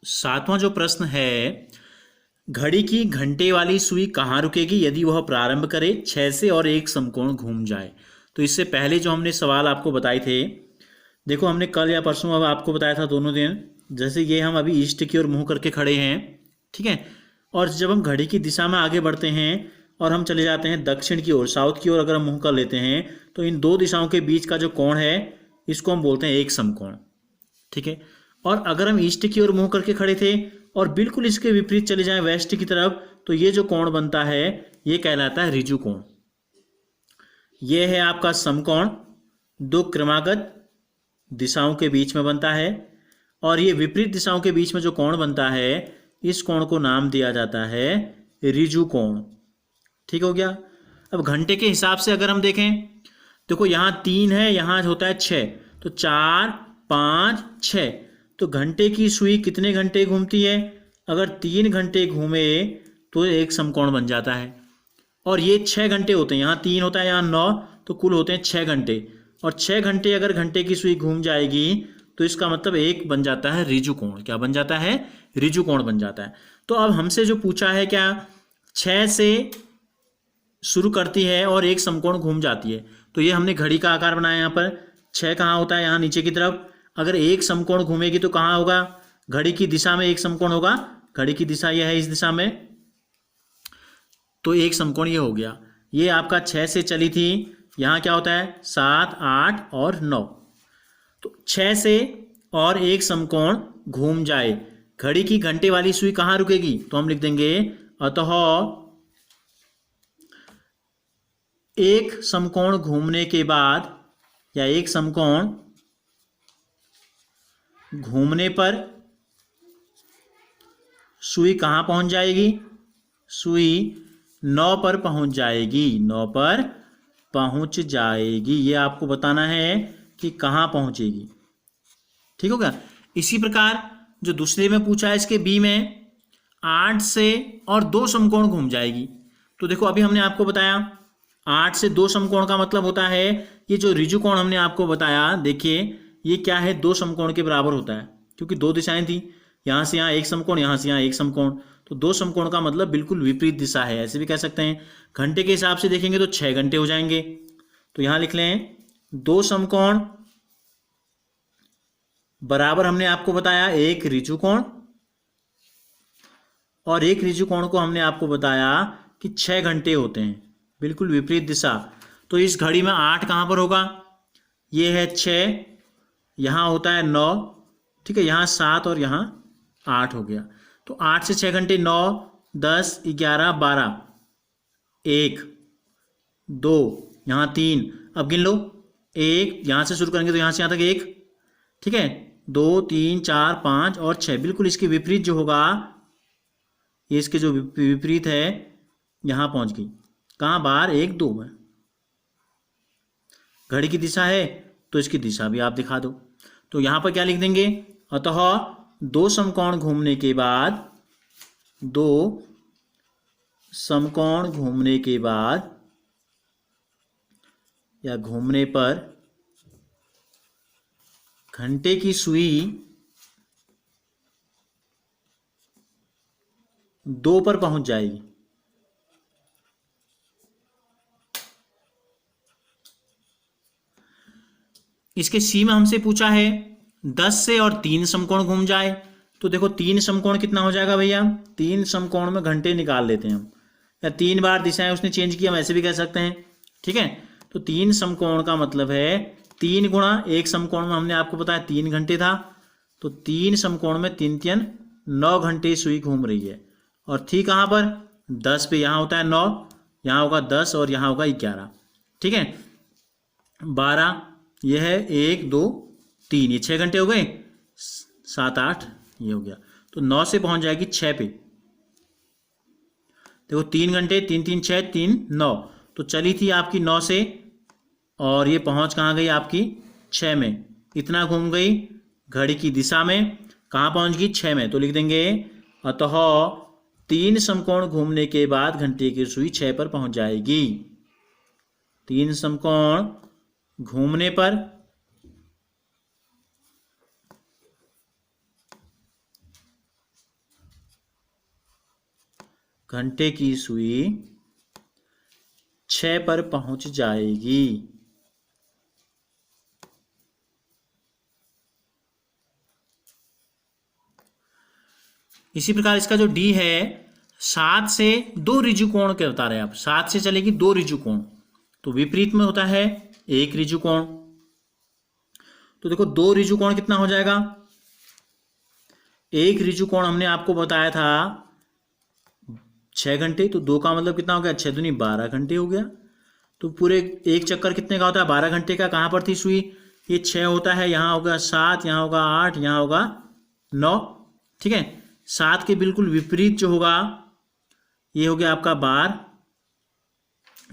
सातवां जो प्रश्न है, घड़ी की घंटे वाली सुई कहाँ रुकेगी यदि वह प्रारंभ करे 6 से और एक समकोण घूम जाए। तो इससे पहले जो हमने सवाल आपको बताए थे, देखो हमने कल या परसों अब आपको बताया था दोनों दिन, जैसे ये हम अभी ईस्ट की ओर मुंह करके खड़े हैं, ठीक है, और जब हम घड़ी की दिशा में आगे बढ़ते हैं और हम चले जाते हैं दक्षिण की ओर, साउथ की ओर अगर हम मुंह कर लेते हैं, तो इन दो दिशाओं के बीच का जो कोण है इसको हम बोलते हैं एक समकोण, ठीक है। और अगर हम ईस्ट की ओर मुंह करके खड़े थे और बिल्कुल इसके विपरीत चले जाएं वेस्ट की तरफ, तो ये जो कोण बनता है ये कहलाता है ऋजु कोण। ये है आपका समकोण, दो क्रमागत दिशाओं के बीच में बनता है, और ये विपरीत दिशाओं के बीच में जो कोण बनता है इस कोण को नाम दिया जाता है ऋजु कोण। ठीक हो गया। अब घंटे के हिसाब से अगर हम देखें, देखो यहाँ 3 है, यहाँ होता है 6, तो 4 5 6, तो घंटे की सुई कितने घंटे घूमती है? अगर 3 घंटे घूमे तो एक समकोण बन जाता है। और ये 6 घंटे होते हैं, यहाँ 3 होता है, यहाँ 9, तो कुल होते हैं 6 घंटे। और 6 घंटे अगर घंटे की सुई घूम जाएगी तो इसका मतलब एक बन जाता है ऋजु कोण। क्या बन जाता है? ऋजु कोण बन जाता है। तो अब हमसे जो पूछा है, क्या 6 से शुरू करती है और एक समकोण घूम जाती है, तो ये हमने घड़ी का आकार बनाया। यहाँ पर 6 कहाँ होता है? यहाँ नीचे की तरफ। अगर एक समकोण घूमेगी तो कहाँ होगा? घड़ी की दिशा में एक समकोण होगा। घड़ी की दिशा यह है, इस दिशा में, तो एक समकोण ये हो गया। ये आपका 6 से चली थी, यहाँ क्या होता है? 7 8 और 9, तो 6 से और एक समकोण घूम जाए, घड़ी की घंटे वाली सुई कहाँ रुकेगी? तो हम लिख देंगे अतः एक समकोण घूमने के बाद, या एक समकोण घूमने पर सुई कहाँ पहुंच जाएगी? सुई 9 पर पहुंच जाएगी। 9 पर पहुंच जाएगी, ये आपको बताना है कि कहाँ पहुंचेगी। ठीक हो गया। इसी प्रकार जो दूसरे में पूछा है, इसके बी में 8 से और 2 समकोण घूम जाएगी। तो देखो अभी हमने आपको बताया 8 से 2 समकोण का मतलब होता है, ये जो ऋजु कोण हमने आपको बताया, देखिए ये क्या है? 2 समकोण के बराबर होता है, क्योंकि 2 दिशाएं थी, यहाँ से यहाँ एक समकोण, यहाँ से यहाँ एक समकोण, तो 2 समकोण का मतलब बिल्कुल विपरीत दिशा है, ऐसे भी कह सकते हैं। घंटे के हिसाब से देखेंगे तो 6 घंटे हो जाएंगे। तो यहाँ लिख लें 2 समकोण बराबर, हमने आपको बताया एक ऋजु कोण, और एक ऋजु कोण को हमने आपको बताया कि 6 घंटे होते हैं, बिल्कुल विपरीत दिशा। तो इस घड़ी में 8 कहाँ पर होगा? ये है 6, यहाँ होता है 9, ठीक है, यहाँ 7 और यहाँ 8 हो गया। तो 8 से 6 घंटे, 9 10 11 12, 1 2, यहाँ 3, अब गिन लो, 1 यहाँ से शुरू करेंगे तो यहाँ से यहाँ तक 1, ठीक है, 2 3 4 5 और 6, बिल्कुल इसके विपरीत जो होगा, ये इसके जो विपरीत है, यहाँ पहुँच गई। कहाँ? बाहर 1 2 में। घड़ी की दिशा है तो इसकी दिशा भी आप दिखा दो। तो यहाँ पर क्या लिख देंगे? अतः 2 समकोण घूमने के बाद, 2 समकोण घूमने के बाद या घूमने पर घंटे की सुई 2 पर पहुंच जाएगी। इसके सी में हमसे पूछा है 10 से और 3 समकोण घूम जाए। तो देखो 3 समकोण कितना हो जाएगा भैया? 3 समकोण में घंटे निकाल लेते हैं हम, या 3 बार दिशाएं उसने चेंज की, हम ऐसे भी कह सकते हैं, ठीक है। तो 3 समकोण का मतलब है 3 गुणा एक समकोण में हमने आपको बताया 3 घंटे था, तो 3 समकोण में 3 3 9 घंटे सुई घूम रही है। और थी कहाँ पर? 10 पे, यहाँ होता है 9, यहाँ होगा 10 और यहाँ होगा 11, ठीक है, 12, यह है 1 2 3, ये 6 घंटे हो गए, 7 8 ये हो गया। तो 9 से पहुंच जाएगी 6 पे। देखो 3 घंटे, 3 3 6 3 9, तो चली थी आपकी 9 से, और ये पहुंच कहाँ गई आपकी? 6 में। इतना घूम गई घड़ी की दिशा में, कहाँ पहुंच गई? 6 में। तो लिख देंगे अतः 3 समकोण घूमने के बाद घंटे की सुई 6 पर पहुंच जाएगी। 3 समकोण घूमने पर घंटे की सुई 6 पर पहुंच जाएगी। इसी प्रकार इसका जो डी है, 7 से 2 ऋजु कोण के बता रहे हैं आप। 7 से चलेगी 2 ऋजु कोण, तो विपरीत में होता है 1 ऋजु कोण। तो देखो 2 ऋजु कोण कितना हो जाएगा, 1 ऋजु कोण हमने आपको बताया था 6 घंटे, तो 2 का मतलब कितना हो गया, 6 दूनी 12 घंटे हो गया। तो पूरे एक चक्कर कितने का होता है, 12 घंटे का। कहाँ पर थी सुई, ये 6 होता है, यहाँ होगा 7, यहाँ होगा 8, यहाँ होगा 9, ठीक है। 7 के बिल्कुल विपरीत जो होगा ये हो गया आपका बार,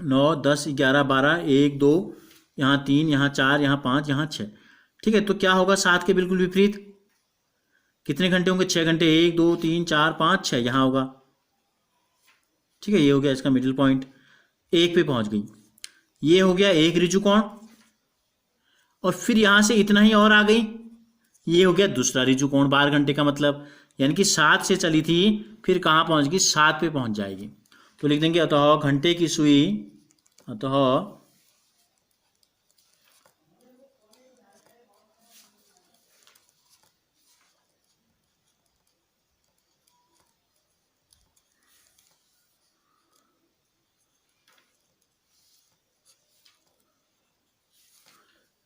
9, 10, 11, 12, 1, 2, यहाँ 3, यहाँ 4, यहाँ 5, यहाँ 6, ठीक है। तो क्या होगा 7 के बिल्कुल विपरीत, कितने घंटे होंगे, 6 घंटे, 1, 2, 3, 4, 5, 6, यहाँ होगा, ठीक है। ये हो गया इसका मिडिल पॉइंट, 1 पे पहुंच गई। ये हो गया 1 ऋजु कोण, और फिर यहां से इतना ही और आ गई, ये हो गया दूसरा ऋजु कोण 12 घंटे का मतलब, यानी कि 7 से चली थी, फिर कहाँ पहुंच गई, 7 पे पहुंच जाएगी। तो लिख देंगे अतः घंटे की सुई, अतः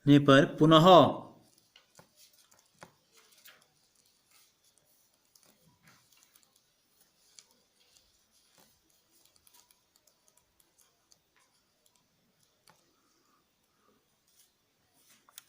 ने पर पुनः